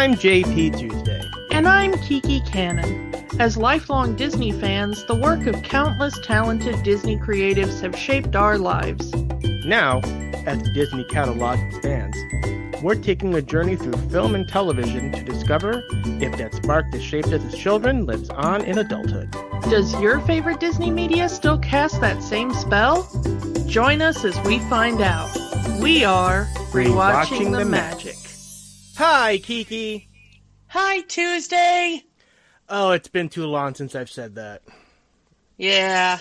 I'm JP Tuesday. And I'm Kiki Cannon. As lifelong Disney fans, the work of countless talented Disney creatives have shaped our lives. Now, as the Disney catalog expands, we're taking a journey through film and television to discover if that spark that shaped us as children lives on in adulthood. Does your favorite Disney media still cast that same spell? Join us as we find out. We are Rewatching the Magic. Hi, Kiki. Hi, Tuesday. Oh, it's been too long since I've said that. Yeah.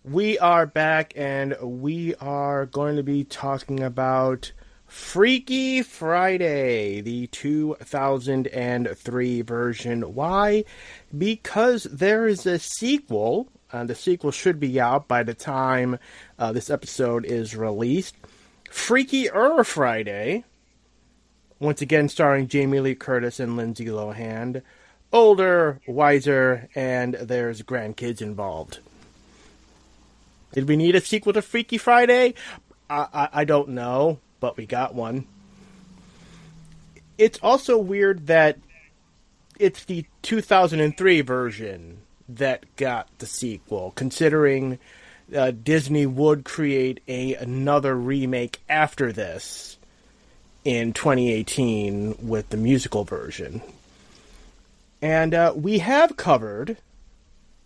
We are back, and we are going to be talking about Freaky Friday, the 2003 version. Why? Because there is a sequel. The sequel should be out by the time this episode is released. Freakier Friday. Once again starring Jamie Lee Curtis and Lindsay Lohan. Older, wiser, and there's grandkids involved. Did we need a sequel to Freaky Friday? I don't know, but we got one. It's also weird that it's the 2003 version that got the sequel, considering Disney would create another remake after this in 2018 with the musical version. And we have covered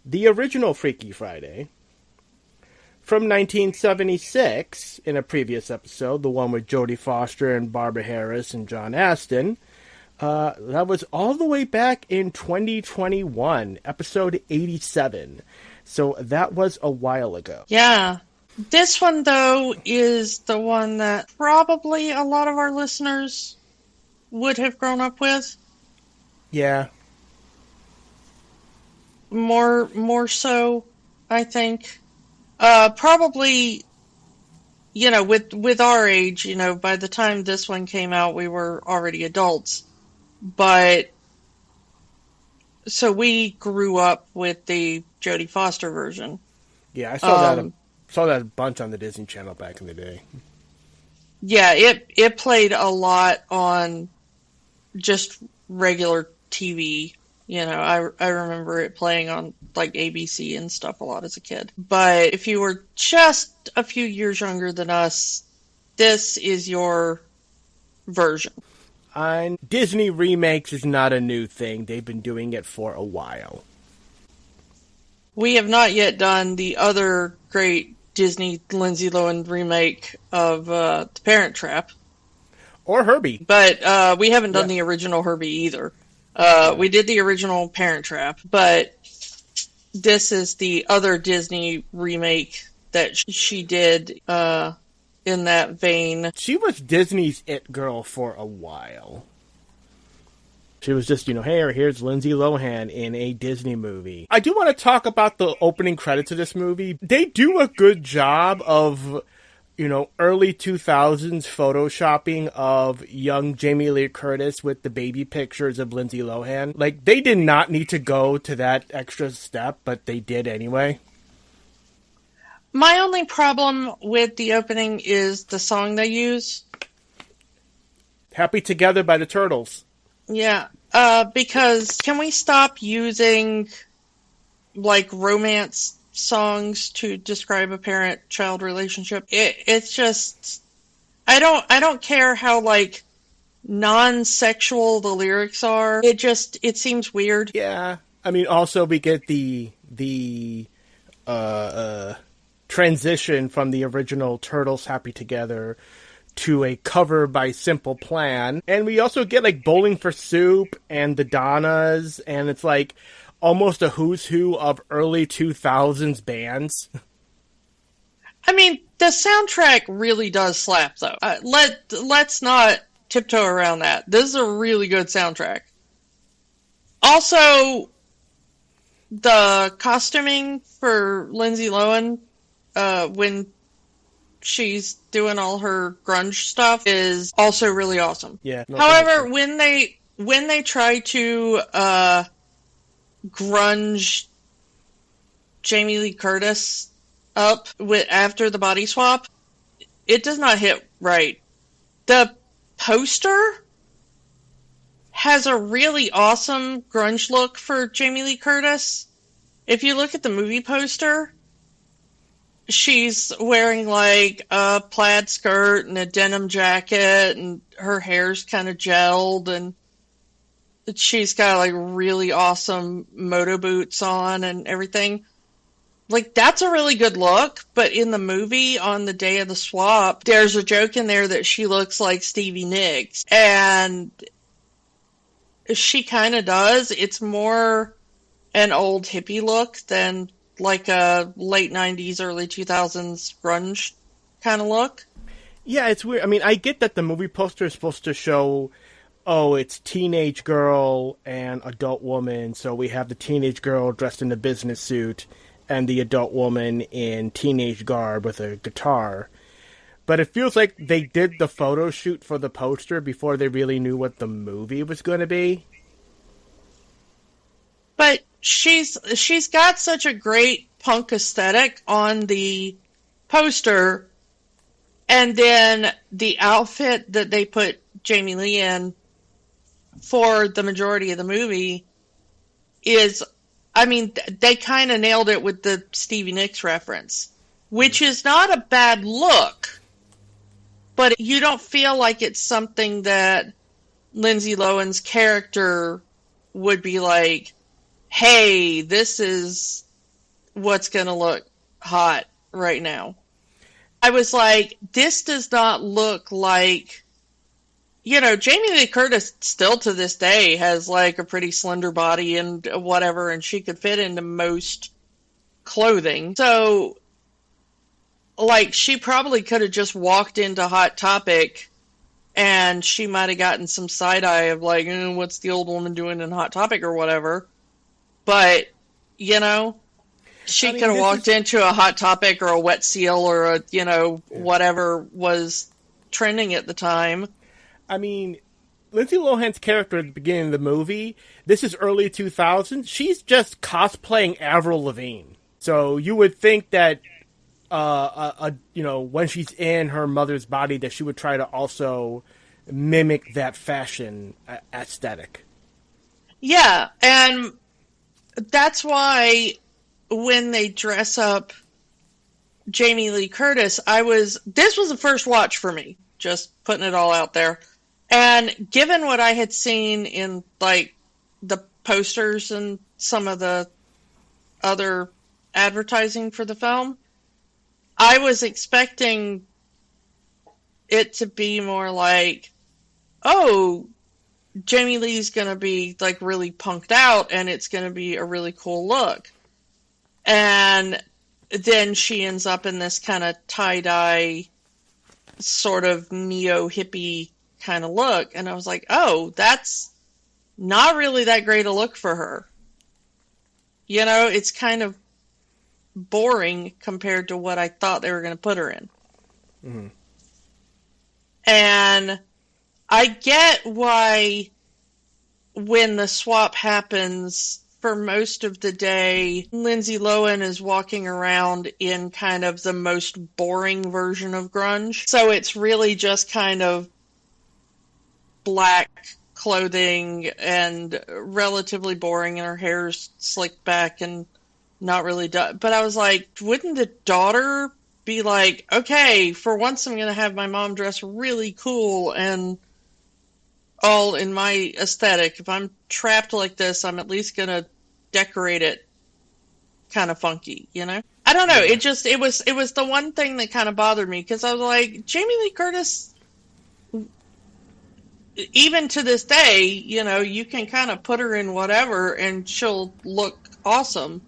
the original Freaky Friday from 1976 in a previous episode, the one with Jodie Foster and Barbara Harris and John Astin. That was all the way back in 2021, episode 87. So that was a while ago. Yeah. This one, though, is the one that probably a lot of our listeners would have grown up with. Yeah. More so, I think. Probably, with our age, by the time this one came out, we were already adults. But, so we grew up with the Jodie Foster version. Yeah, I saw that a bunch on the Disney Channel back in the day. Yeah, it played a lot on just regular TV. I remember it playing on like ABC and stuff a lot as a kid. But if you were just a few years younger than us, this is your version. Disney remakes is not a new thing. They've been doing it for a while. We have not yet done the other great Disney Lindsay Lohan remake of The Parent Trap. Or Herbie. But we haven't done the original Herbie either. We did the original Parent Trap, but this is the other Disney remake that she did in that vein. She was Disney's it girl for a while. She was just, here's Lindsay Lohan in a Disney movie. I do want to talk about the opening credits of this movie. They do a good job of early 2000s photoshopping of young Jamie Lee Curtis with the baby pictures of Lindsay Lohan. Like, they did not need to go to that extra step, but they did anyway. My only problem with the opening is the song they use. Happy Together by the Turtles. Yeah, because can we stop using, romance songs to describe a parent-child relationship? It's just, I don't care how non-sexual the lyrics are. It seems weird. Yeah, I mean, also we get the transition from the original Turtles Happy Together to a cover by Simple Plan, and we also get Bowling for Soup and the Donnas, and it's almost a who's who of early 2000s bands. I mean, the soundtrack really does slap, though. Let's not tiptoe around that. This is a really good soundtrack. Also, the costuming for Lindsay Lohan, when she's doing all her grunge stuff, is also really awesome. Yeah. However, when they try to grunge Jamie Lee Curtis up after the body swap, it does not hit right. The poster has a really awesome grunge look for Jamie Lee Curtis. If you look at the movie poster, she's wearing like a plaid skirt and a denim jacket, and her hair's kind of gelled, and she's got like really awesome moto boots on and everything. Like, that's a really good look, but in the movie, on the day of the swap, there's a joke in there that she looks like Stevie Nicks, and she kind of does. It's more an old hippie look than like a late 90s, early 2000s grunge kind of look. Yeah, it's weird. I mean, I get that the movie poster is supposed to show, oh, it's teenage girl and adult woman, so we have the teenage girl dressed in a business suit and the adult woman in teenage garb with a guitar. But it feels like they did the photo shoot for the poster before they really knew what the movie was going to be. But she's got such a great punk aesthetic on the poster, and then the outfit that they put Jamie Lee in for the majority of the movie is, I mean, they kind of nailed it with the Stevie Nicks reference, which is not a bad look, but you don't feel like it's something that Lindsay Lohan's character would be like, hey, this is what's going to look hot right now. I was like, this does not look like, you know, Jamie Lee Curtis still to this day has like a pretty slender body and whatever, and she could fit into most clothing. So, like, she probably could have just walked into Hot Topic and she might have gotten some side eye of like, what's the old woman doing in Hot Topic or whatever. But, you know, she could have walked into a Hot Topic or a Wet Seal or a, you know, whatever was trending at the time. I mean, Lindsay Lohan's character at the beginning of the movie, this is early 2000s, she's just cosplaying Avril Lavigne. So you would think that, you know, when she's in her mother's body, that she would try to also mimic that fashion aesthetic. Yeah, and that's why when they dress up Jamie Lee Curtis, this was the first watch for me, just putting it all out there. And given what I had seen in, like, the posters and some of the other advertising for the film, I was expecting it to be more like, oh, Jamie Lee's going to be, like, really punked out, and it's going to be a really cool look. And then she ends up in this kind of tie-dye, sort of neo-hippie kind of look, and I was like, oh, that's not really that great a look for her. You know, it's kind of boring compared to what I thought they were going to put her in. Mm-hmm. And I get why when the swap happens, for most of the day, Lindsay Lohan is walking around in kind of the most boring version of grunge. So it's really just kind of black clothing and relatively boring, and her hair's slicked back and not really done. But I was like, wouldn't the daughter be like, okay, for once I'm going to have my mom dress really cool and all in my aesthetic. If I'm trapped like this, I'm at least going to decorate it kind of funky, you know? I don't know. It was the one thing that kind of bothered me, because I was like, Jamie Lee Curtis, even to this day, you know, you can kind of put her in whatever and she'll look awesome.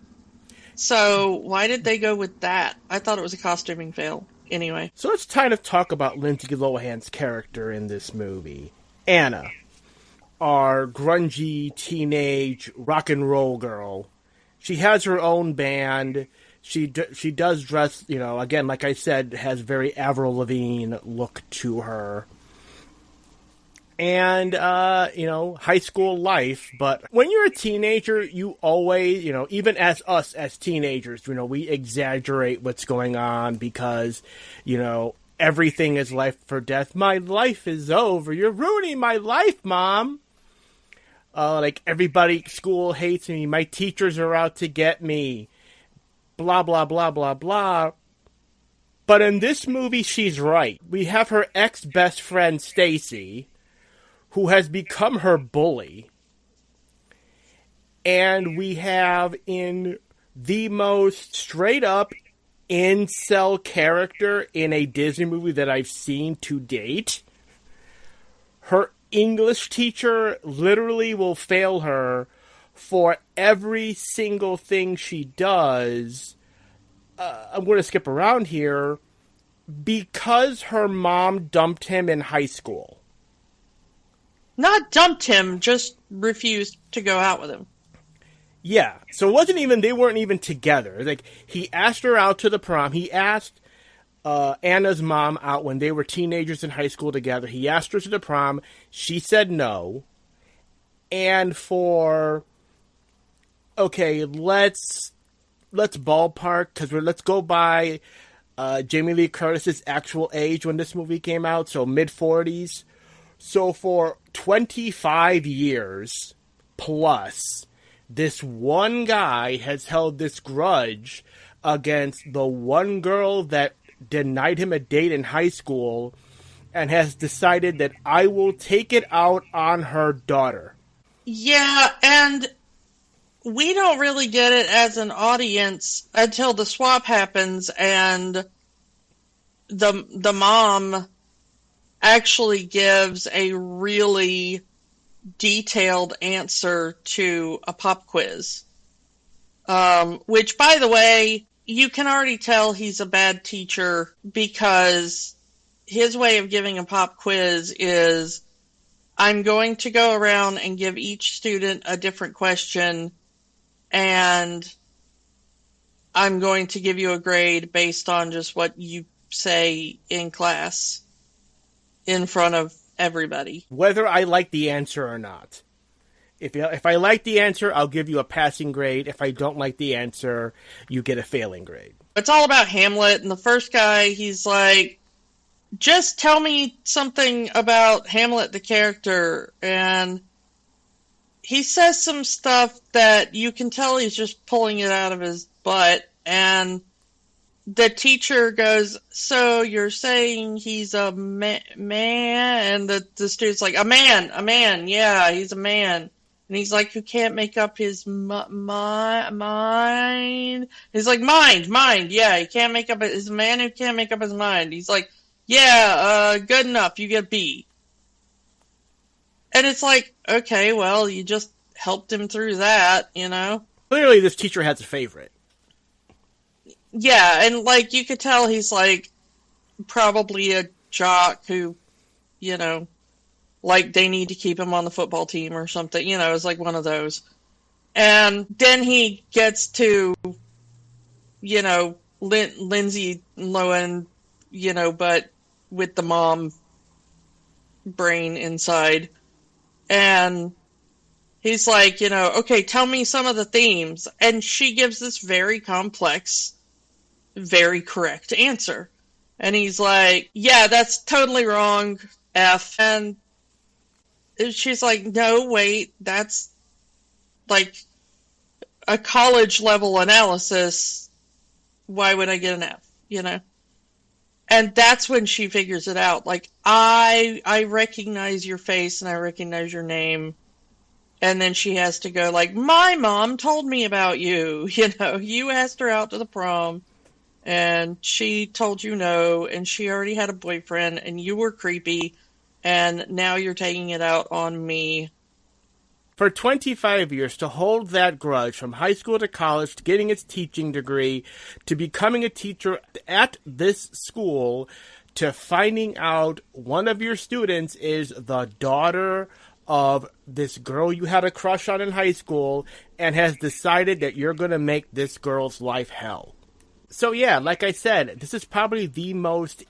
So why did they go with that? I thought it was a costuming fail. Anyway. So let's kind of talk about Lindsay Lohan's character in this movie. Anna, our grungy teenage rock and roll girl. She has her own band. She does dress, you know, again, like I said, has very Avril Lavigne look to her. And, you know, high school life. But when you're a teenager, you always, you know, even as us as teenagers, you know, we exaggerate what's going on because, you know, everything is life or death. My life is over. You're ruining my life, Mom. like everybody at school hates me, my teachers are out to get me, blah, blah, blah, blah, blah. But in this movie, she's right. We have her ex-best friend, Stacy, who has become her bully. And we have in the most straight-up incel character in a Disney movie that I've seen to date. Her English teacher literally will fail her for every single thing she does. I'm going to skip around here, because her mom dumped him in high school. Not dumped him, just refused to go out with him. Yeah, so it wasn't even, they weren't even together. Like, he asked her out to the prom. He asked Anna's mom out when they were teenagers in high school together. He asked her to the prom. She said no. And let's ballpark, because let's go by Jamie Lee Curtis's actual age when this movie came out, so mid-40s. So for 25 years plus, this one guy has held this grudge against the one girl that denied him a date in high school, and has decided that I will take it out on her daughter. Yeah, and we don't really get it as an audience until the swap happens and the mom actually gives a really detailed answer to a pop quiz. Which, by the way, you can already tell he's a bad teacher, because his way of giving a pop quiz is, I'm going to go around and give each student a different question, and I'm going to give you a grade based on just what you say in class in front of everybody. Whether I like the answer or not. If I like the answer, I'll give you a passing grade. If I don't like the answer, you get a failing grade. It's all about Hamlet, and the first guy, he's like, just tell me something about Hamlet the character, and he says some stuff that you can tell he's just pulling it out of his butt, and the teacher goes, so you're saying he's a man? And the student's like, a man, yeah, he's a man. And he's like, who can't make up his mind? He's like, mind, yeah, he can't make up, he's a man who can't make up his mind. He's like, yeah, good enough, you get B. And it's like, okay, well, you just helped him through that, you know? Clearly this teacher has a favorite. Yeah, and, like, you could tell he's, like, probably a jock who, you know, like, they need to keep him on the football team or something, you know, it's like one of those. And then he gets to, you know, Lindsay Lohan, you know, but with the mom brain inside. And he's like, you know, okay, tell me some of the themes. And she gives this very complex, very correct answer. And he's like, yeah, that's totally wrong, F. And she's like, no, wait, that's like a college level analysis. Why would I get an F, you know? And that's when she figures it out. Like, I recognize your face and I recognize your name. And then she has to go like, my mom told me about you. You know, you asked her out to the prom and she told you no, and she already had a boyfriend and you were creepy, and now you're taking it out on me. For 25 years, to hold that grudge from high school to college, to getting its teaching degree, to becoming a teacher at this school, to finding out one of your students is the daughter of this girl you had a crush on in high school, and has decided that you're going to make this girl's life hell. So yeah, like I said, this is probably the most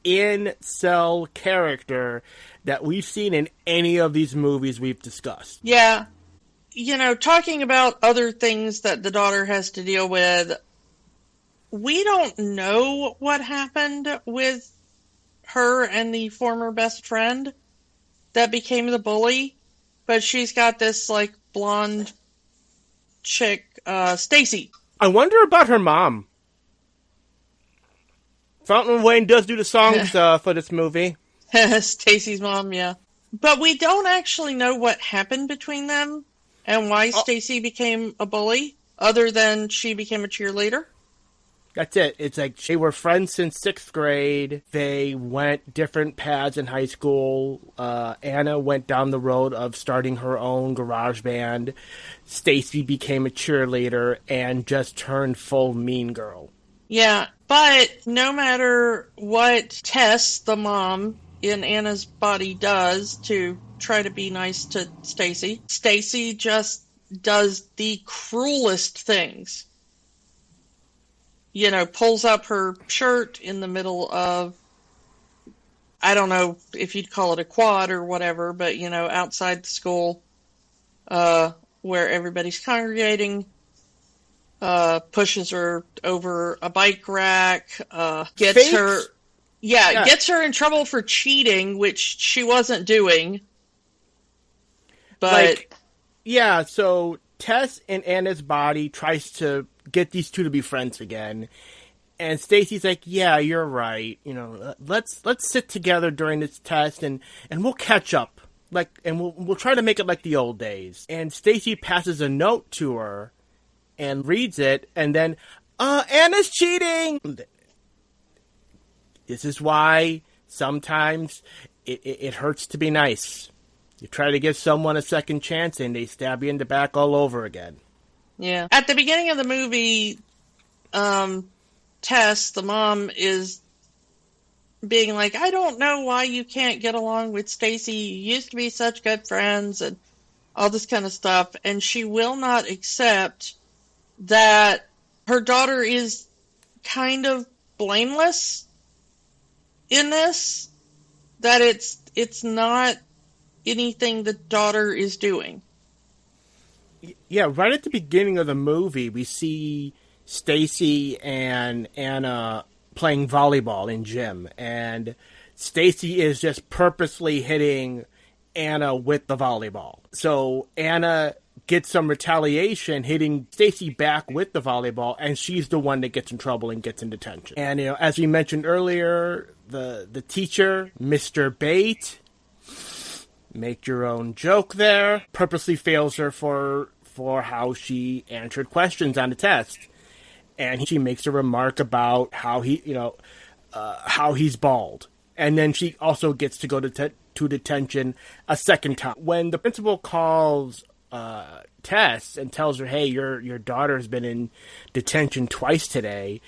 incel character that we've seen in any of these movies we've discussed. Yeah. You know, talking about other things that the daughter has to deal with, we don't know what happened with her and the former best friend that became the bully, but she's got this like blonde chick, Stacy. I wonder about her mom. Fountain Wayne does do the songs for this movie. Stacy's mom, yeah. But we don't actually know what happened between them and why Stacy became a bully, other than she became a cheerleader. That's it. It's like they were friends since 6th grade. They went different paths in high school. Anna went down the road of starting her own garage band. Stacy became a cheerleader and just turned full mean girl. Yeah, but no matter what Tess, the mom in Anna's body, does to try to be nice to Stacy, Stacy just does the cruelest things. You know, pulls up her shirt in the middle of, I don't know if you'd call it a quad or whatever, but, you know, outside the school where everybody's congregating, pushes her over a bike rack, gets her in trouble for cheating, which she wasn't doing. But so Tess in Anna's body tries to get these two to be friends again, and Stacy's like, "Yeah, you're right. You know, let's sit together during this test, and we'll catch up. And we'll try to make it like the old days." And Stacy passes a note to her, and reads it, and then, Anna's cheating. This is why sometimes it hurts to be nice. You try to give someone a second chance, and they stab you in the back all over again. Yeah. At the beginning of the movie, Tess, the mom, is being like, I don't know why you can't get along with Stacy. You used to be such good friends and all this kind of stuff. And she will not accept that her daughter is kind of blameless in this. That it's not anything the daughter is doing. Yeah, right at the beginning of the movie, we see Stacy and Anna playing volleyball in gym, and Stacy is just purposely hitting Anna with the volleyball. So Anna gets some retaliation, hitting Stacy back with the volleyball, and she's the one that gets in trouble and gets in detention. And, you know, as we mentioned earlier, the teacher, Mr. Bate, make your own joke there, purposely fails her for how she answered questions on the test. And she makes a remark about how how he's bald. And then she also gets to go to detention a second time. When the principal calls Tess and tells her, hey, your daughter's been in detention twice today,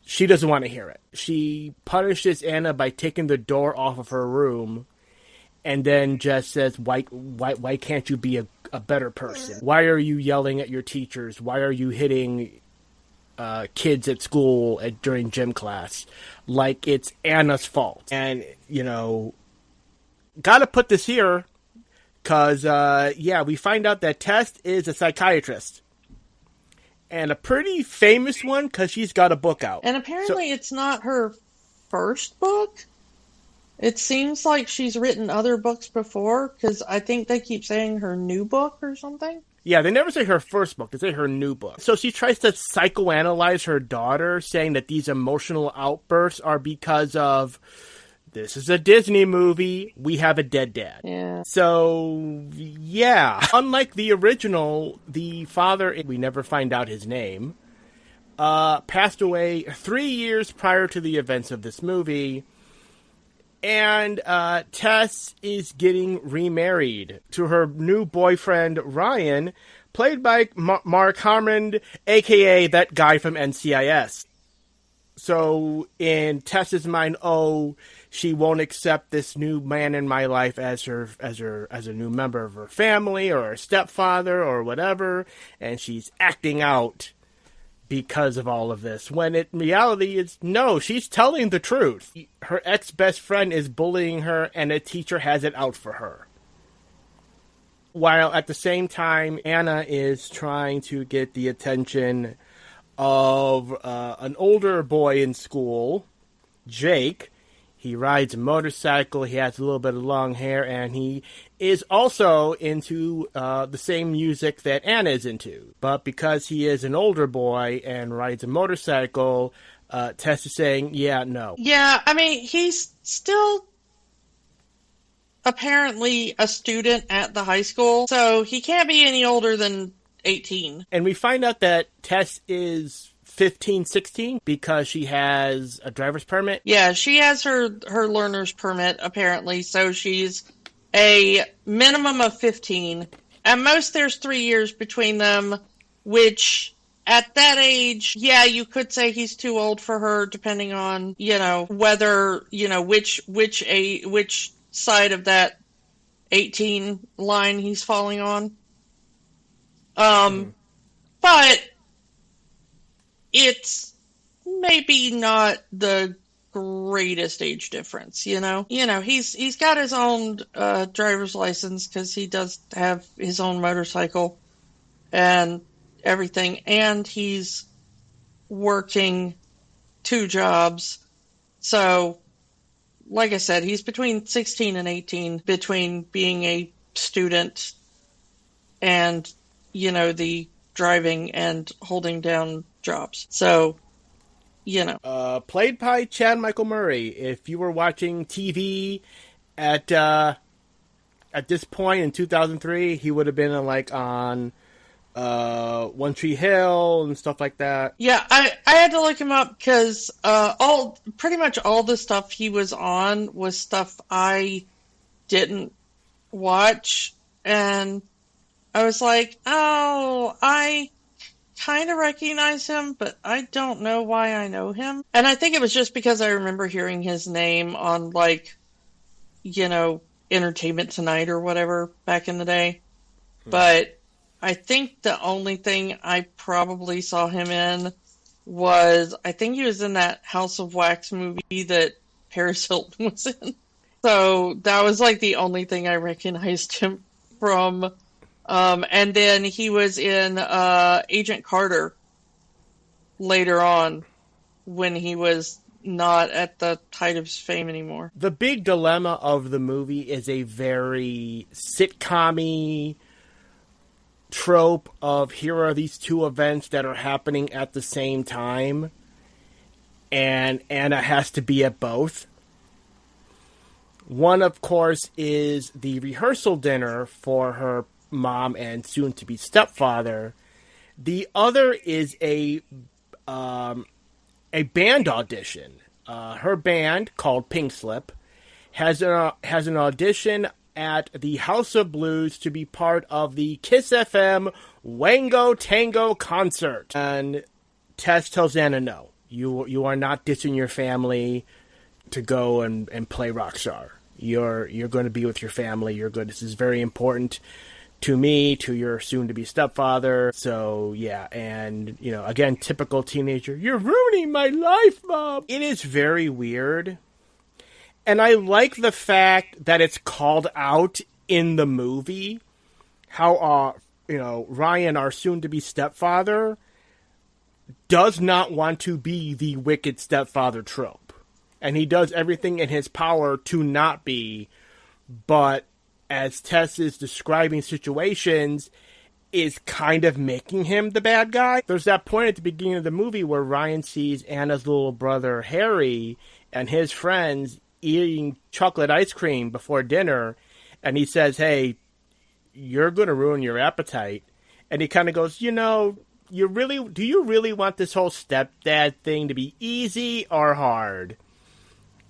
she doesn't want to hear it. She punishes Anna by taking the door off of her room, and then just says, why can't you be a better person? Why are you yelling at your teachers? Why are you hitting kids at school during gym class? Like it's Anna's fault. And, you know, gotta put this here, because, we find out that Tess is a psychiatrist. And a pretty famous one, because she's got a book out. And apparently it's not her first book. It seems like she's written other books before, because I think they keep saying her new book or something. Yeah, they never say her first book. They say her new book. So she tries to psychoanalyze her daughter, saying that these emotional outbursts are because of, this is a Disney movie, we have a dead dad. Yeah. So, yeah. Unlike the original, the father, we never find out his name, passed away 3 years prior to the events of this movie. And Tess is getting remarried to her new boyfriend, Ryan, played by Mark Harmon, a.k.a. that guy from NCIS. So in Tess's mind, she won't accept this new man in my life as a new member of her family or her stepfather or whatever, and she's acting out because of all of this, when in reality it's no, she's telling the truth. Her ex-best friend is bullying her, and a teacher has it out for her. While at the same time, Anna is trying to get the attention of an older boy in school, Jake. He rides a motorcycle, he has a little bit of long hair, and he is also into the same music that Anna is into. But because he is an older boy and rides a motorcycle, Tess is saying, yeah, no. Yeah, I mean, he's still apparently a student at the high school, so he can't be any older than 18. And we find out that Tess is 15, 16 because she has a driver's permit. Yeah, she has her learner's permit, apparently, so she's a minimum of 15. At most, there's 3 years between them, which, at that age, yeah, you could say he's too old for her, depending on, whether, which side of that 18 line he's falling on. But it's maybe not the greatest age difference, he's got his own driver's license because he does have his own motorcycle and everything, and he's working 2 jobs. So, like I said, he's between 16 and 18, between being a student and, the driving and holding down jobs. So, played by Chad Michael Murray. If you were watching TV at this point in 2003, he would have been on One Tree Hill and stuff like that. Yeah, I had to look him up because pretty much all the stuff he was on was stuff I didn't watch, and I was like, oh, I kind of recognize him, but I don't know why I know him. And I think it was just because I remember hearing his name on, Entertainment Tonight or whatever back in the day. But I think the only thing I probably saw him in was, I think he was in that House of Wax movie that Paris Hilton was in. So that was the only thing I recognized him from. And then he was in Agent Carter later on when he was not at the height of his fame anymore. The big dilemma of the movie is a very sitcom-y trope of here are these two events that are happening at the same time, and Anna has to be at both. One, of course, is the rehearsal dinner for her mom and soon-to-be stepfather. The other is a band audition. Her band, called Pink Slip, has an audition at the House of Blues to be part of the Kiss FM Wango Tango concert. And Tess tells Anna, no, you are not ditching your family to go and play rock star. You're going to be with your family. This is very important to me, to your soon-to-be stepfather. So, yeah, and, again, typical teenager, you're ruining my life, Mom. It is very weird. And I like the fact that it's called out in the movie how, Ryan, our soon-to-be stepfather, does not want to be the wicked stepfather trope. And he does everything in his power to not be, but as Tess is describing situations, is kind of making him the bad guy. There's that point at the beginning of the movie where Ryan sees Anna's little brother, Harry, and his friends eating chocolate ice cream before dinner, and he says, hey, you're going to ruin your appetite. And he kind of goes, do you really want this whole stepdad thing to be easy or hard?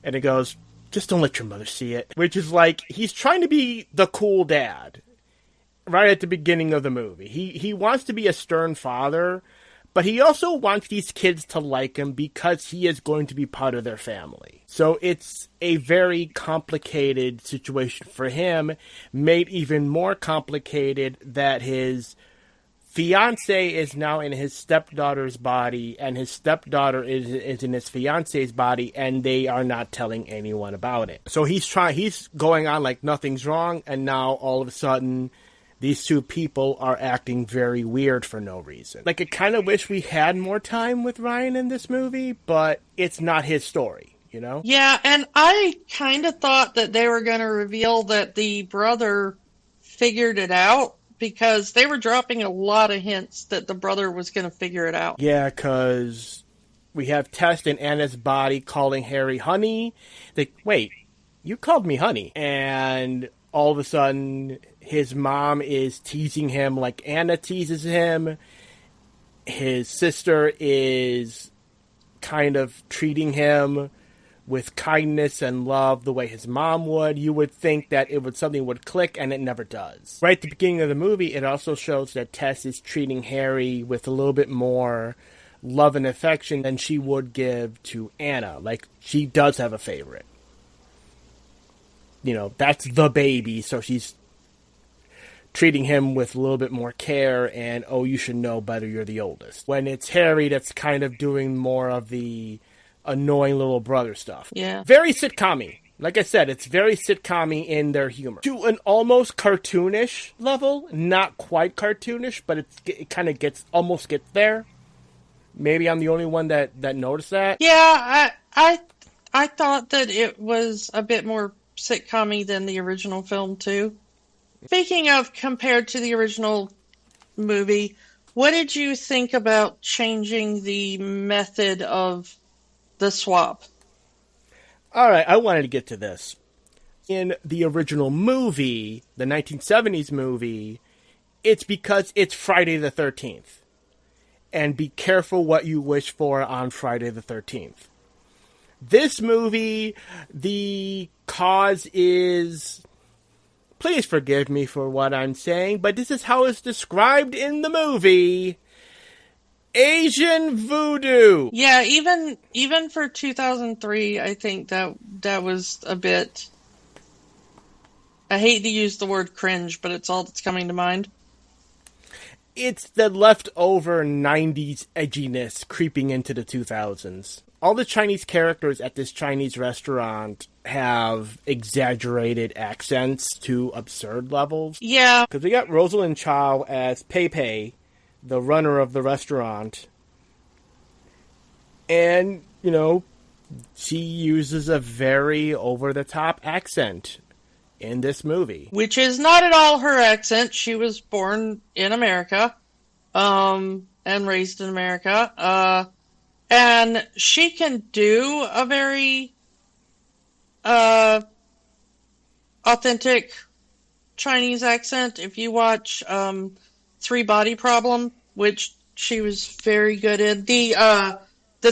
And he goes, just don't let your mother see it. Which is he's trying to be the cool dad right at the beginning of the movie. He wants to be a stern father, but he also wants these kids to like him because he is going to be part of their family. So it's a very complicated situation for him, made even more complicated that his fiance is now in his stepdaughter's body, and his stepdaughter is in his fiance's body, and they are not telling anyone about it. So he's going on like nothing's wrong, and now all of a sudden these two people are acting very weird for no reason. I kind of wish we had more time with Ryan in this movie, but it's not his story. you know? Yeah, and I kind of thought that they were going to reveal that the brother figured it out because they were dropping a lot of hints that the brother was going to figure it out. Yeah, because we have Tess in Anna's body calling Harry honey. Wait, you called me honey. And all of a sudden, his mom is teasing him like Anna teases him. His sister is kind of treating him with kindness and love the way his mom would. You would think that something would click, and it never does. Right at the beginning of the movie, it also shows that Tess is treating Harry with a little bit more love and affection than she would give to Anna. Like, she does have a favorite. You know, that's the baby, so she's treating him with a little bit more care and, oh, you should know better, you're the oldest. When it's Harry that's kind of doing more of the annoying little brother stuff. Yeah. Very sitcom-y. Like I said, it's very sitcom-y in their humor. To an almost cartoonish level. Not quite cartoonish, but it kind of almost gets there. Maybe I'm the only one that noticed that. Yeah, I thought that it was a bit more sitcom-y than the original film, too. Speaking of compared to the original movie, what did you think about changing the method of the swap? All right, I wanted to get to this. In the original movie, the 1970s movie, it's because it's Friday the 13th. And be careful what you wish for on Friday the 13th. This movie, the cause is... Please forgive me for what I'm saying, but this is how it's described in the movie. Asian voodoo. Yeah, even for 2003, I think that was a bit... I hate to use the word cringe, but it's all that's coming to mind. It's the leftover 90s edginess creeping into the 2000s. All the Chinese characters at this Chinese restaurant have exaggerated accents to absurd levels. Yeah. Because we got Rosalind Chow as Pei Pei, the runner of the restaurant. And, you know, she uses a very over-the-top accent in this movie. Which is not at all her accent. She was born in America, and raised in America. And she can do a very authentic Chinese accent. If you watch Three Body Problem, which she was very good in. The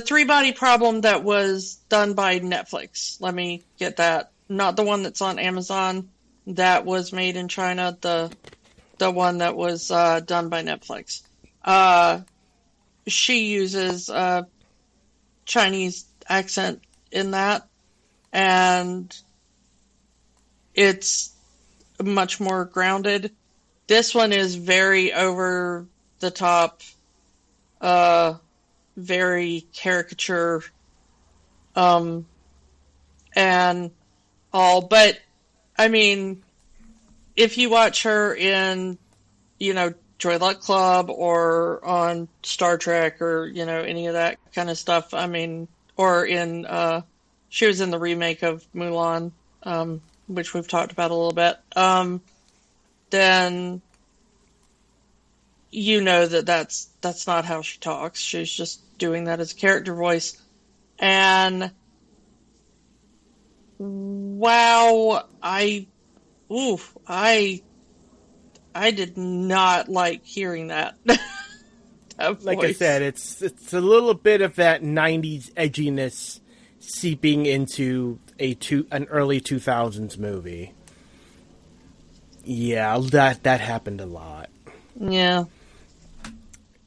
Three Body Problem that was done by Netflix. Let me get that. Not the one that's on Amazon. That was made in China. The one that was done by Netflix. She uses Chinese accent in that, and it's much more grounded. This one is very over the top, very caricature, and all. But I mean, if you watch her in, you know, Joy Luck Club or on Star Trek or, you know, any of that kind of stuff. I mean, or in, she was in the remake of Mulan, which we've talked about a little bit. Then you know that's not how she talks. She's just doing that as a character voice. And wow, I did not like hearing that. Like I said, it's a little bit of that 90s edginess seeping into an early 2000s movie. Yeah, that happened a lot. Yeah.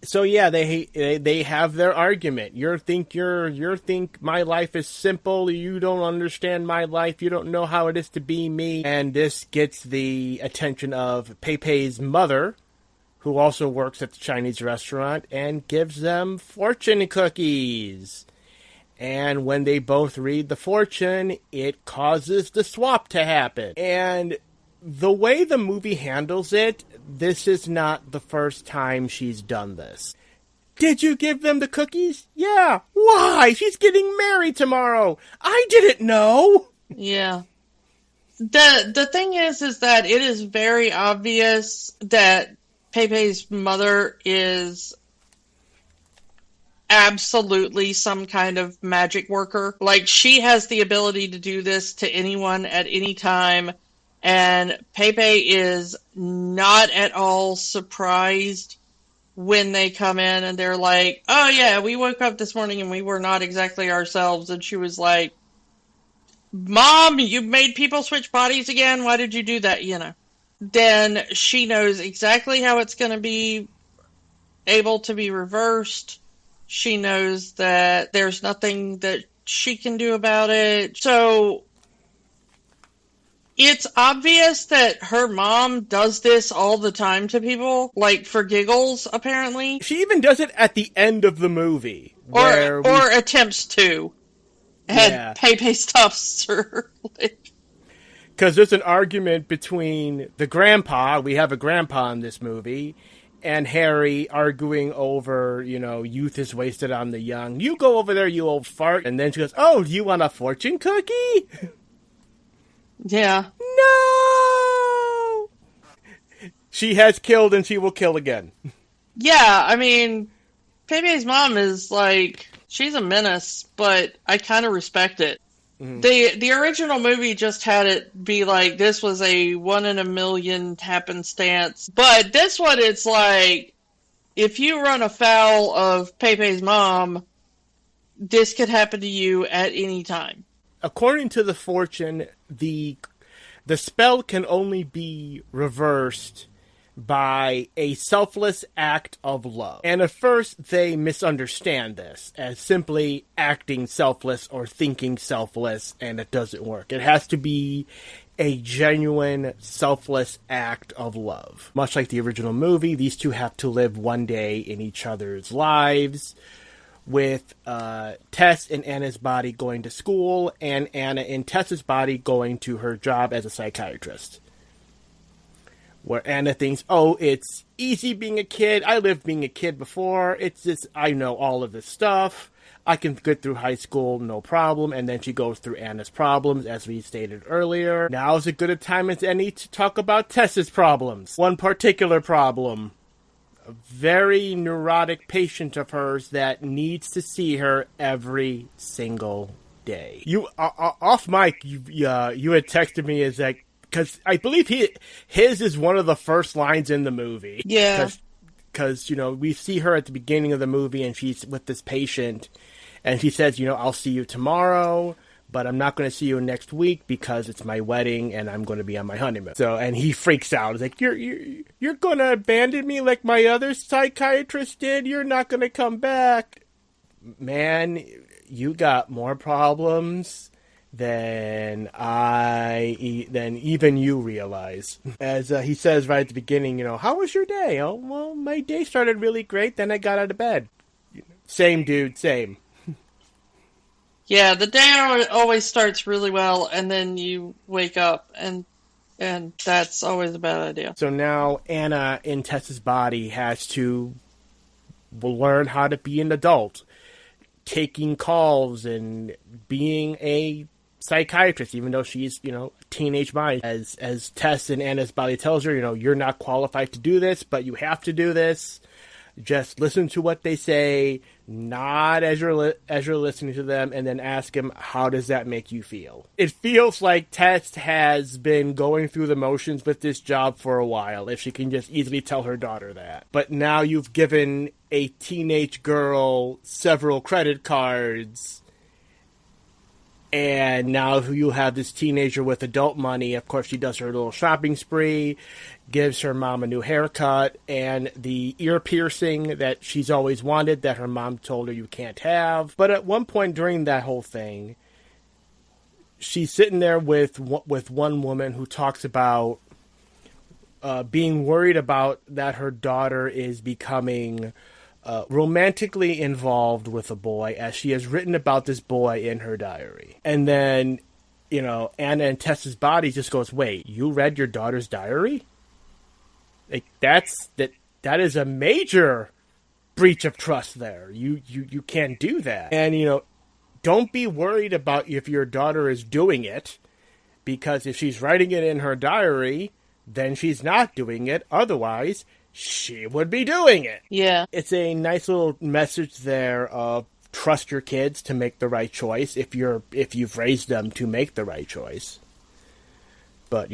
So yeah, they have their argument. You think my life is simple. You don't understand my life. You don't know how it is to be me. And this gets the attention of Pei Pei's mother, who also works at the Chinese restaurant, and gives them fortune cookies. And when they both read the fortune, it causes the swap to happen. And the way the movie handles it, this is not the first time she's done this. Did you give them the cookies? Yeah. Why? She's getting married tomorrow. I didn't know. Yeah. The thing is that it is very obvious that Pepe's mother is absolutely some kind of magic worker. Like, she has the ability to do this to anyone at any time, and Pepe is not at all surprised when they come in and they're like, oh yeah, we woke up this morning and we were not exactly ourselves. And she was like, Mom, you made people switch bodies again? Why did you do that? You know. Then she knows exactly how it's going to be able to be reversed. She knows that there's nothing that she can do about it. So it's obvious that her mom does this all the time to people, like for giggles, apparently. She even does it at the end of the movie. Or attempts to. And Pepe stops her. Because there's an argument between the grandpa, we have a grandpa in this movie, and Harry arguing over, youth is wasted on the young. You go over there, you old fart. And then she goes, oh, do you want a fortune cookie? Yeah. No! She has killed and she will kill again. Yeah, I mean, Pepe's mom is like, she's a menace, but I kind of respect it. Mm-hmm. The original movie just had it be like, this was a 1 in a million happenstance. But this one, it's like, if you run afoul of Pepe's mom, this could happen to you at any time. According to the fortune, the spell can only be reversed by a selfless act of love. And at first, they misunderstand this as simply acting selfless or thinking selfless, and it doesn't work. It has to be a genuine, selfless act of love. Much like the original movie, these two have to live one day in each other's lives, with Tess in Anna's body going to school, and Anna in Tess's body going to her job as a psychiatrist. Where Anna thinks, oh, it's easy being a kid. I lived being a kid before. It's just, I know all of this stuff. I can get through high school, no problem. And then she goes through Anna's problems, as we stated earlier. Now is as good a time as any to talk about Tess's problems. One particular problem. A very neurotic patient of hers that needs to see her every single day. You, off mic, you had texted me as like, because I believe his is one of the first lines in the movie. Yeah. Because, we see her at the beginning of the movie and she's with this patient and she says, I'll see you tomorrow, but I'm not going to see you next week because it's my wedding and I'm going to be on my honeymoon. So, and he freaks out. He's like, you're going to abandon me like my other psychiatrist did? You're not going to come back. Man, you got more problems than even you realize. As he says right at the beginning, how was your day? Oh, well, my day started really great, then I got out of bed. Same, dude, same. Yeah, the day always starts really well, and then you wake up, and that's always a bad idea. So now Anna in Tess's body has to learn how to be an adult, taking calls and being a psychiatrist, even though she's, a teenage mind. As Tess in Anna's body tells her, you're not qualified to do this, but you have to do this. Just listen to what they say, nod as you're listening to them, and then ask them, how does that make you feel? It feels like Tess has been going through the motions with this job for a while, if she can just easily tell her daughter that. But now you've given a teenage girl several credit cards, and now you have this teenager with adult money. Of course, she does her little shopping spree, gives her mom a new haircut, and the ear piercing that she's always wanted that her mom told her you can't have. But at one point during that whole thing, she's sitting there with one woman who talks about being worried about that her daughter is becoming romantically involved with a boy, as she has written about this boy in her diary. And then, Anna and Tess's body just goes, wait, you read your daughter's diary? Like, that is a major breach of trust there. You can't do that. And, don't be worried about if your daughter is doing it, because if she's writing it in her diary, then she's not doing it. Otherwise, she would be doing it. Yeah. It's a nice little message there of trust your kids to make the right choice if you've raised them to make the right choice. But,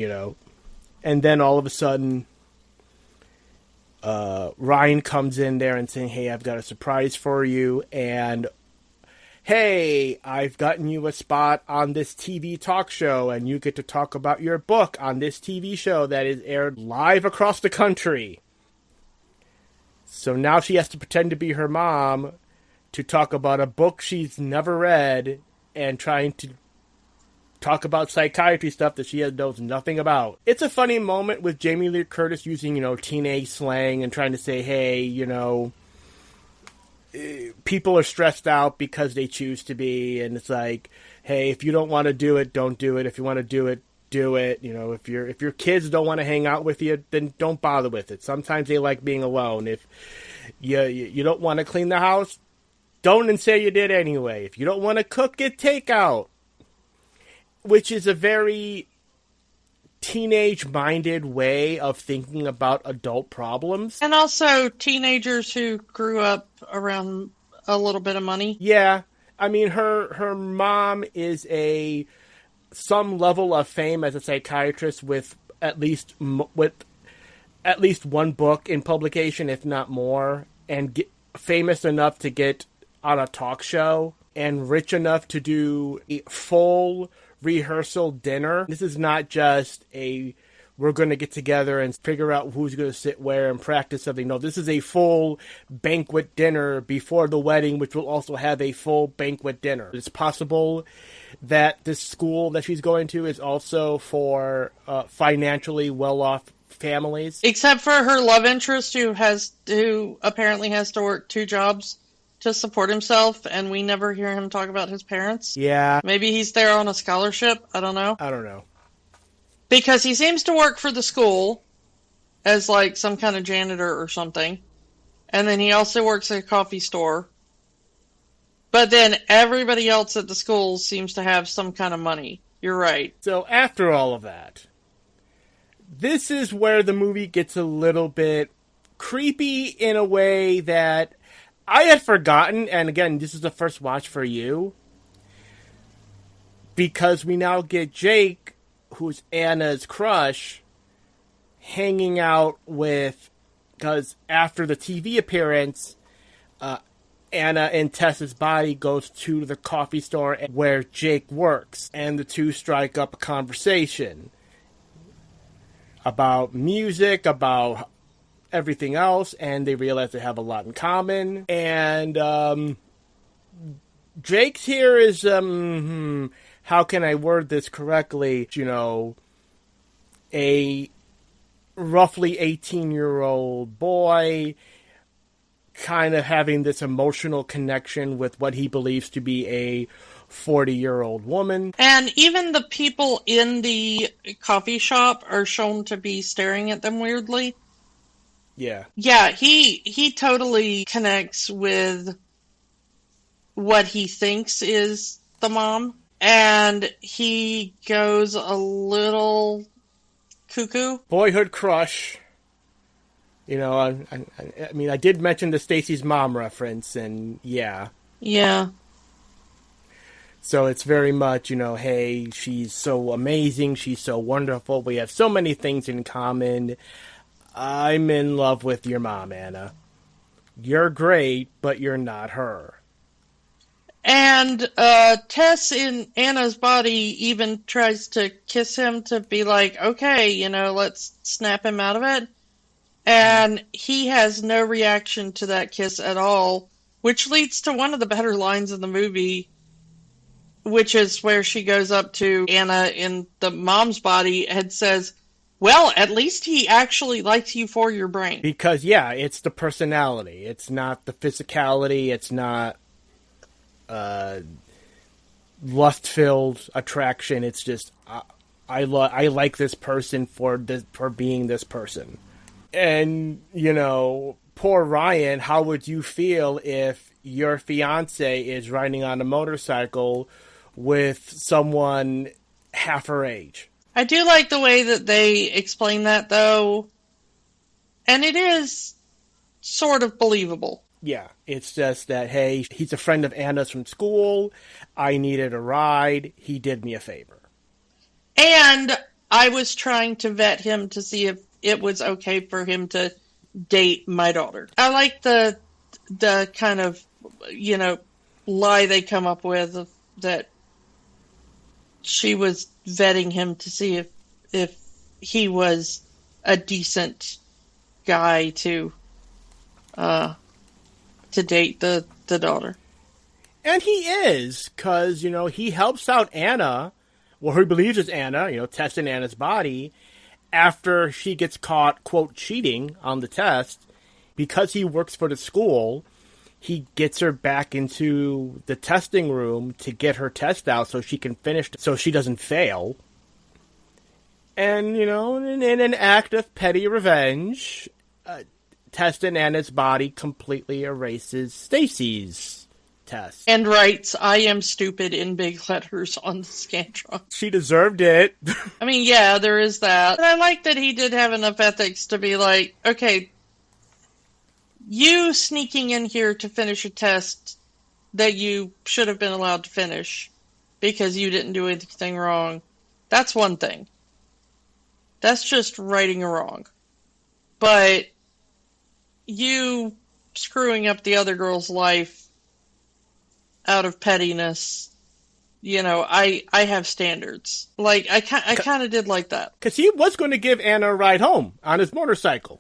and then all of a sudden, Ryan comes in there and saying, hey, I've got a surprise for you, and hey, I've gotten you a spot on this TV talk show, and you get to talk about your book on this TV show that is aired live across the country. So now she has to pretend to be her mom to talk about a book she's never read and trying to talk about psychiatry stuff that she knows nothing about. It's a funny moment with Jamie Lee Curtis using, teenage slang and trying to say, hey, people are stressed out because they choose to be, and it's like, hey, if you don't want to do it, don't do it. If you want to do it, do it. If your kids don't want to hang out with you, then don't bother with it. Sometimes they like being alone. If you don't want to clean the house, don't and say you did anyway. If you don't want to cook, get takeout. Which is a very teenage-minded way of thinking about adult problems. And also teenagers who grew up around a little bit of money. Yeah. I mean, her mom is some level of fame as a psychiatrist with at least one book in publication, if not more, and famous enough to get on a talk show, and rich enough to do a full rehearsal dinner. This is not just we're going to get together and figure out who's going to sit where and practice something. No, this is a full banquet dinner before the wedding, which will also have a full banquet dinner. It's possible that this school that she's going to is also for financially well-off families. Except for her love interest who apparently has to work 2 jobs to support himself, and we never hear him talk about his parents. Yeah. Maybe he's there on a scholarship. I don't know. Because he seems to work for the school as like some kind of janitor or something. And then he also works at a coffee store. But then everybody else at the school seems to have some kind of money. You're right. So after all of that, this is where the movie gets a little bit creepy in a way that I had forgotten, and again, this is the first watch for you, because we now get Jake, who's Anna's crush, hanging out with, because after the TV appearance, Anna and Tessa's body goes to the coffee store where Jake works, and the two strike up a conversation about music, about everything else, and they realize they have a lot in common. And Jake's here is, how can I word this correctly? A roughly 18-year-old boy kind of having this emotional connection with what he believes to be a 40-year-old woman. And even the people in the coffee shop are shown to be staring at them weirdly. Yeah. Yeah, he totally connects with what he thinks is the mom. And he goes a little cuckoo. Boyhood crush. I mean, I did mention the Stacy's mom reference, and yeah. Yeah. So it's very much, hey, she's so amazing, she's so wonderful, we have so many things in common. I'm in love with your mom, Anna. You're great, but you're not her. And Tess in Anna's body even tries to kiss him to be like, okay, let's snap him out of it. And he has no reaction to that kiss at all, which leads to one of the better lines in the movie, which is where she goes up to Anna in the mom's body and says, well, at least he actually likes you for your brain. Because, yeah, it's the personality. It's not the physicality. It's not lust-filled attraction. It's just, I like this person for being this person. And, poor Ryan, how would you feel if your fiance is riding on a motorcycle with someone half her age? I do like the way that they explain that, though, and it is sort of believable. Yeah, it's just that, hey, he's a friend of Anna's from school. I needed a ride. He did me a favor. And I was trying to vet him to see if it was okay for him to date my daughter. I like the kind of, lie they come up with that she was vetting him to see if he was a decent guy to date the daughter. And he is, because, he helps out Anna, well, who he believes is Anna, testing Anna's body, after she gets caught, quote, cheating on the test. Because he works for the school, he gets her back into the testing room to get her test out so she can finish, so she doesn't fail. And, in an act of petty revenge, testing Anna's body completely erases Stacy's test. And writes, "I am stupid" in big letters on the Scantron. She deserved it. I mean, yeah, there is that. But I like that he did have enough ethics to be like, okay, you sneaking in here to finish a test that you should have been allowed to finish because you didn't do anything wrong, that's one thing. That's just righting a wrong. But you screwing up the other girl's life out of pettiness, I have standards. Like, I kind of did like that. Because he was going to give Anna a ride home on his motorcycle.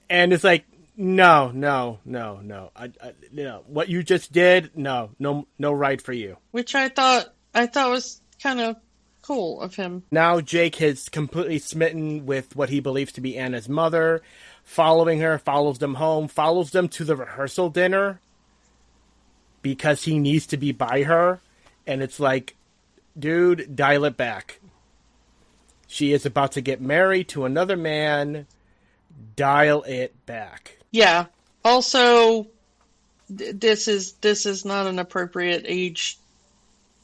And it's like, no. What you just did, no ride for you. Which I thought was kind of cool of him. Now Jake is completely smitten with what he believes to be Anna's mother, following her, follows them home, follows them to the rehearsal dinner because he needs to be by her. And it's like, dude, dial it back. She is about to get married to another man. Dial it back. Yeah. Also, this is not an appropriate age,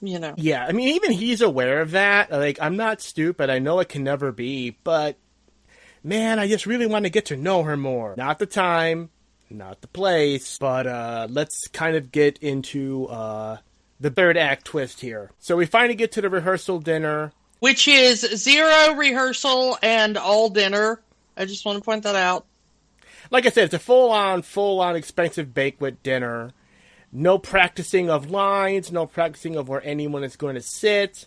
Yeah, I mean, even he's aware of that. Like, I'm not stupid. I know it can never be, but man, I just really want to get to know her more. Not the time, not the place, but let's kind of get into the third act twist here. So we finally get to the rehearsal dinner. Which is 0 rehearsal and all dinner. I just want to point that out. Like I said, it's a full-on expensive banquet dinner. No practicing of lines, no practicing of where anyone is going to sit.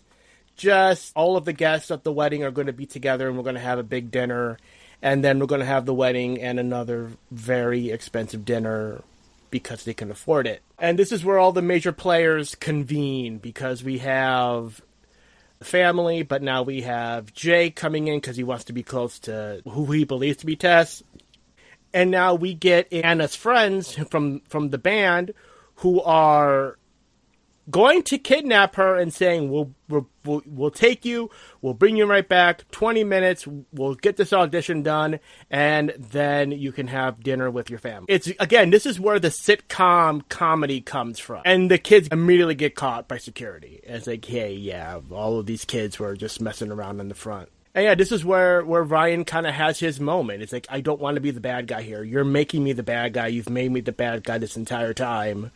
Just all of the guests at the wedding are going to be together and we're going to have a big dinner. And then we're going to have the wedding and another very expensive dinner because they can afford it. And this is where all the major players convene because we have the family, but now we have Jay coming in because he wants to be close to who he believes to be Tess. And now we get Anna's friends from the band who are going to kidnap her and saying, we'll take you, we'll bring you right back, 20 minutes, we'll get this audition done, and then you can have dinner with your family. This is where the sitcom comedy comes from. And the kids immediately get caught by security. It's like, hey, yeah, all of these kids were just messing around in the front. And yeah, this is where Ryan kind of has his moment. It's like, I don't want to be the bad guy here. You're making me the bad guy. You've made me the bad guy this entire time.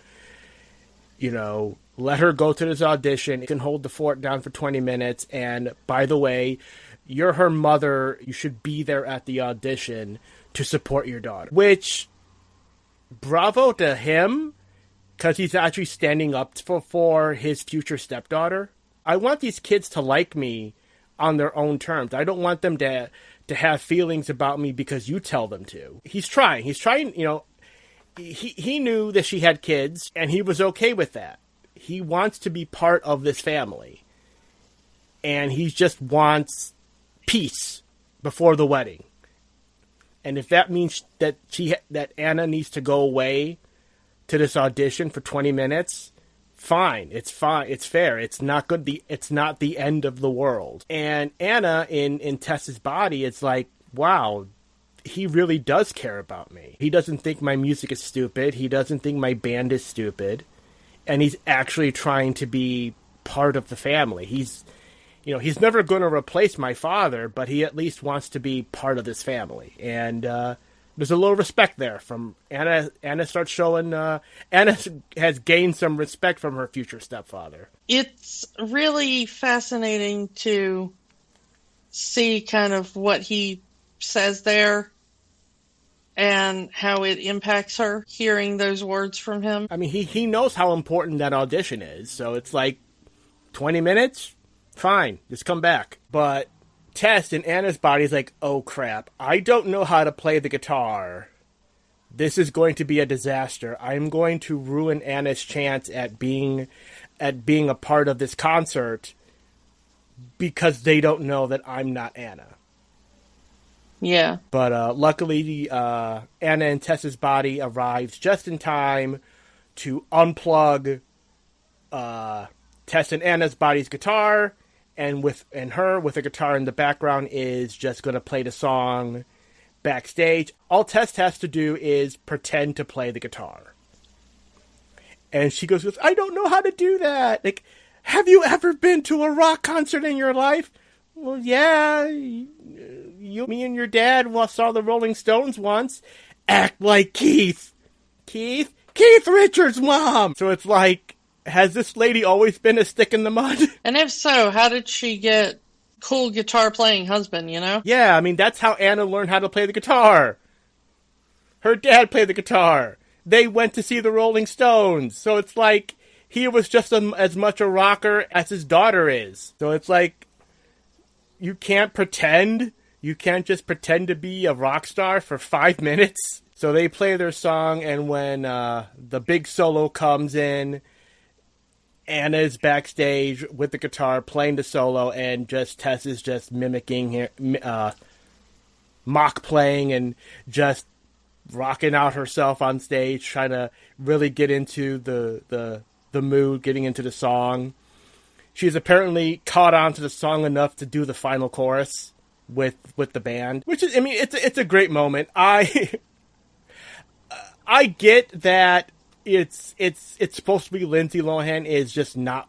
Let her go to this audition. You can hold the fort down for 20 minutes. And by the way, you're her mother. You should be there at the audition to support your daughter. Which, bravo to him, because he's actually standing up for his future stepdaughter. I want these kids to like me on their own terms. I don't want them to have feelings about me because you tell them to. He's trying, he knew that she had kids and he was okay with that. He wants to be part of this family. And he just wants peace before the wedding. And if that means that Anna needs to go away to this audition for 20 minutes, fine. It's fine. It's fair. It's not good. It's not the end of the world. And Anna in Tess's body, it's like, wow, he really does care about me. He doesn't think my music is stupid. He doesn't think my band is stupid. And he's actually trying to be part of the family. He's never going to replace my father, but he at least wants to be part of this family. And there's a little respect there from Anna. Anna starts showing, Anna has gained some respect from her future stepfather. It's really fascinating to see kind of what he says there and how it impacts her, hearing those words from him. I mean, he knows how important that audition is, so it's like 20 minutes? Fine, just come back. But Tess in Anna's body is like, oh crap, I don't know how to play the guitar. This is going to be a disaster. I'm going to ruin Anna's chance at being a part of this concert because they don't know that I'm not Anna. Yeah. But luckily, Anna and Tess's body arrives just in time to unplug Tess and Anna's body's guitar, and her with a guitar in the background is just going to play the song backstage. All Tess has to do is pretend to play the guitar. And she goes, I don't know how to do that. Like, have you ever been to a rock concert in your life? Well, yeah, me and your dad saw the Rolling Stones once. Act like Keith. Keith Richards' mom. So it's like, has this lady always been a stick in the mud? And if so, how did she get cool guitar playing husband, you know? Yeah, I mean, that's how Anna learned how to play the guitar. Her dad played the guitar. They went to see the Rolling Stones. So it's like, he was just as much a rocker as his daughter is. So it's like, you can't pretend. You can't just pretend to be a rock star for 5 minutes. So they play their song, and when the big solo comes in, Anna is backstage with the guitar playing the solo, and Tess is just mimicking mock playing and just rocking out herself on stage, trying to really get into the mood, getting into the song. She's apparently caught on to the song enough to do the final chorus with the band, which is, I mean, it's a great moment. I get that it's supposed to be Lindsay Lohan is just not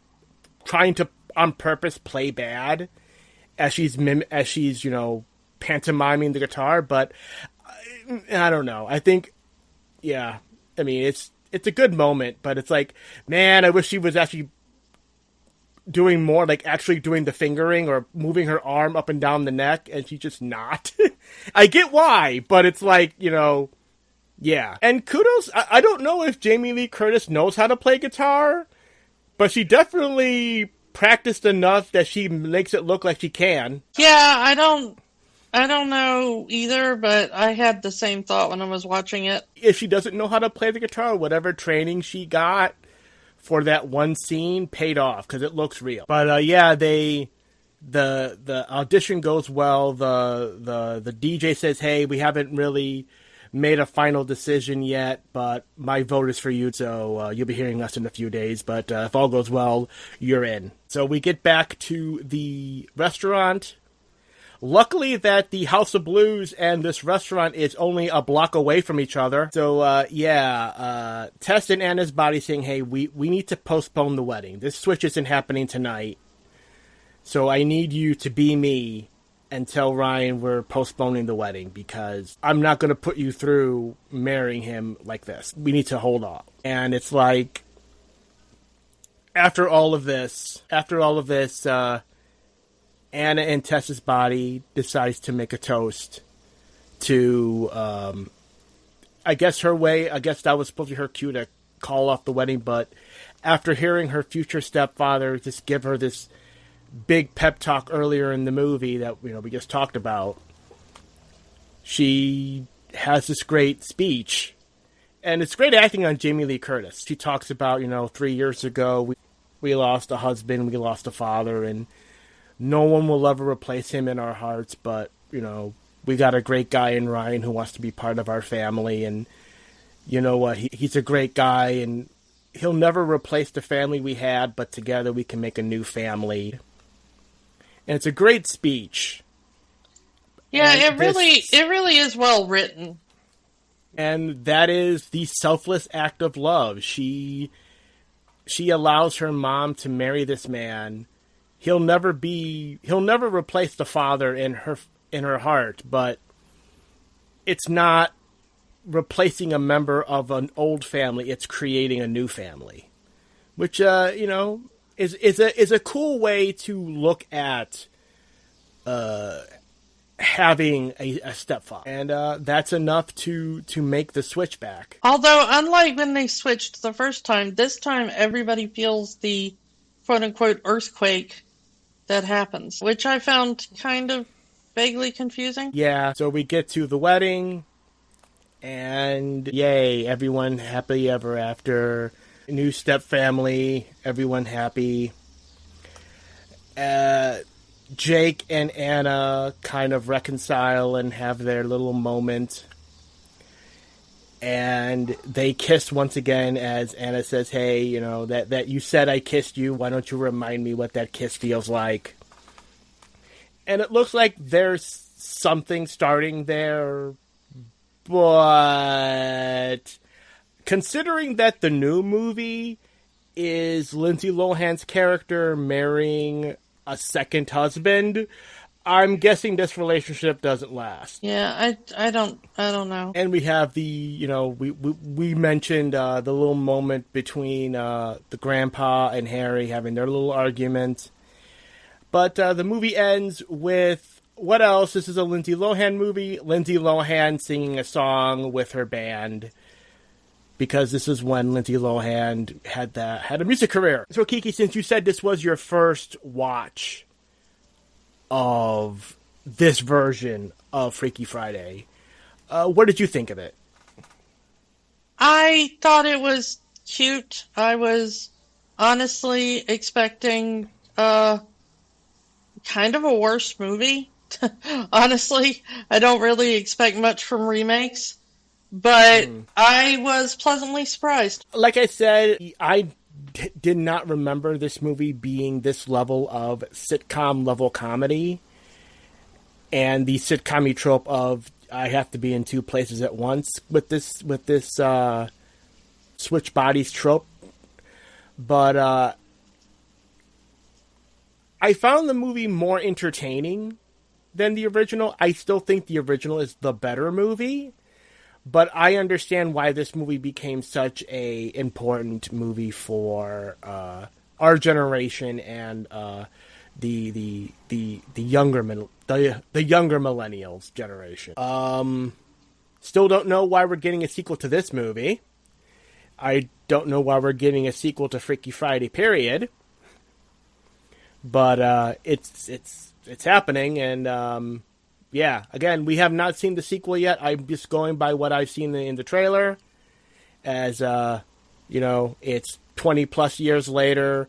trying to on purpose play bad as she's pantomiming the guitar, but I don't know. I think, yeah, I mean, it's a good moment, but it's like, man, I wish she was actually doing more, like actually doing the fingering or moving her arm up and down the neck, and she's just not. I get why, but it's like, yeah. And kudos, I don't know if Jamie Lee Curtis knows how to play guitar, but she definitely practiced enough that she makes it look like she can. Yeah, I don't know either, but I had the same thought when I was watching it. If she doesn't know how to play the guitar, whatever training she got for that one scene paid off, because it looks real. But yeah, the audition goes well. The DJ says, hey, we haven't really made a final decision yet, but my vote is for you, so you'll be hearing us in a few days, but if all goes well, you're in. So we get back to the restaurant. Luckily that the House of Blues and this restaurant is only a block away from each other. So, Tess and Anna's body saying, hey, we need to postpone the wedding. This switch isn't happening tonight. So I need you to be me and tell Ryan we're postponing the wedding, because I'm not going to put you through marrying him like this. We need to hold off. And it's like, after all of this, Anna and Tess's body decides to make a toast to, I guess that was supposed to be her cue to call off the wedding, but after hearing her future stepfather just give her this big pep talk earlier in the movie that, we just talked about, she has this great speech, and it's great acting on Jamie Lee Curtis. She talks about, 3 years ago, we lost a husband, we lost a father, and no one will ever replace him in our hearts, but, we got a great guy in Ryan who wants to be part of our family, and you know what, he's a great guy, and he'll never replace the family we had, but together we can make a new family. And it's a great speech. Yeah, it really is well written. And that is the selfless act of love. She allows her mom to marry this man. He'll never replace the father in her heart, but it's not replacing a member of an old family, it's creating a new family. Which is a cool way to look at having a stepfather, and that's enough to make the switch back. Although, unlike when they switched the first time, this time everybody feels the quote-unquote earthquake that happens, which I found kind of vaguely confusing. Yeah, so we get to the wedding, and yay, everyone happily ever after. New step family, everyone happy. Jake and Anna kind of reconcile and have their little moment. And they kiss once again as Anna says, hey, that you said I kissed you. Why don't you remind me what that kiss feels like? And it looks like there's something starting there. But considering that the new movie is Lindsay Lohan's character marrying a second husband, I'm guessing this relationship doesn't last. Yeah, I don't know. And we have we mentioned the little moment between the grandpa and Harry having their little argument. But the movie ends with, what else? This is a Lindsay Lohan movie. Lindsay Lohan singing a song with her band. Because this is when Lindsay Lohan had a music career. So, Kiki, since you said this was your first watch of this version of Freaky Friday, what did you think of it? I thought it was cute. I was honestly expecting kind of a worse movie. Honestly, I don't really expect much from remakes. But I was pleasantly surprised. Like I said, I did not remember this movie being this level of sitcom-level comedy. And the sitcom-y trope of I have to be in two places at once with this switch bodies trope. But I found the movie more entertaining than the original. I still think the original is the better movie. But I understand why this movie became such a important movie for our generation and the younger millennials generation. Still don't know why we're getting a sequel to this movie. I don't know why we're getting a sequel to Freaky Friday. Period. But it's happening, and yeah, again, we have not seen the sequel yet. I'm just going by what I've seen in the trailer. As, it's 20 plus years later.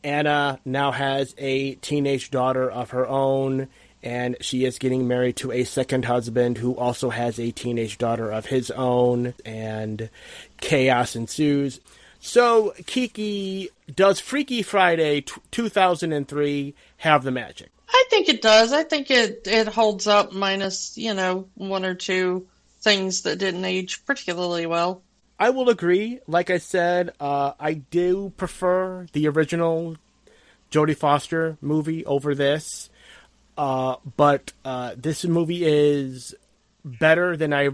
Anna now has a teenage daughter of her own, and she is getting married to a second husband who also has a teenage daughter of his own, and chaos ensues. So, Kiki, does Freaky Friday 2003 have the magic? I think it does. I think it holds up minus, one or two things that didn't age particularly well. I will agree. Like I said, I do prefer the original Jodie Foster movie over this. But this movie is better than I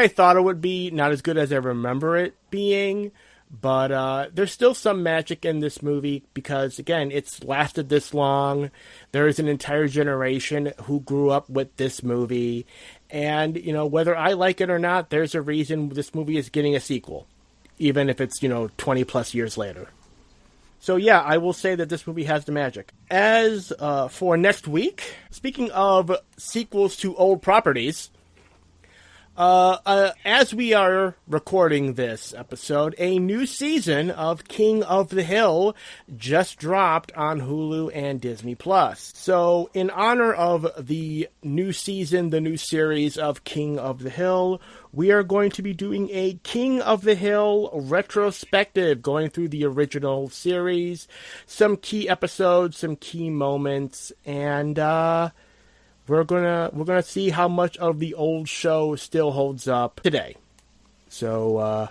thought it would be. Not as good as I remember it being. But there's still some magic in this movie because, again, it's lasted this long. There is an entire generation who grew up with this movie. And, whether I like it or not, there's a reason this movie is getting a sequel, even if it's, 20 plus years later. So, yeah, I will say that this movie has the magic. As for next week, speaking of sequels to old properties, As we are recording this episode, a new season of King of the Hill just dropped on Hulu and Disney Plus. So, in honor of the new season, the new series of King of the Hill, we are going to be doing a King of the Hill retrospective, going through the original series, some key episodes, some key moments, and we're gonna see how much of the old show still holds up today. So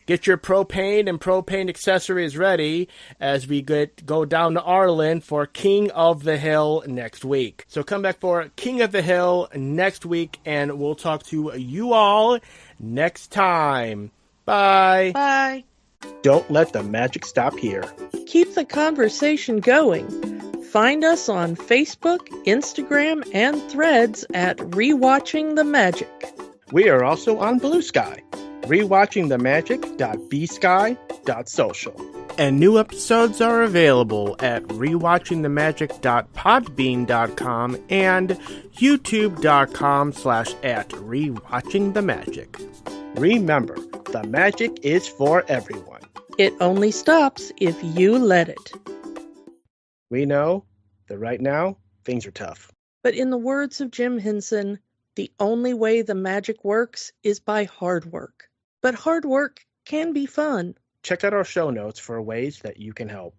get your propane and propane accessories ready as we go down to Arlen for King of the Hill next week. So come back for King of the Hill next week, and we'll talk to you all next time. Bye. Bye. Don't let the magic stop here. Keep the conversation going. Find us on Facebook, Instagram, and Threads at Rewatching the Magic. We are also on Blue Sky, rewatchingthemagic.bsky.social. And new episodes are available at rewatchingthemagic.podbean.com and youtube.com/@rewatchingthemagic. Remember, the magic is for everyone. It only stops if you let it. We know that right now, things are tough. But in the words of Jim Henson, the only way the magic works is by hard work. But hard work can be fun. Check out our show notes for ways that you can help.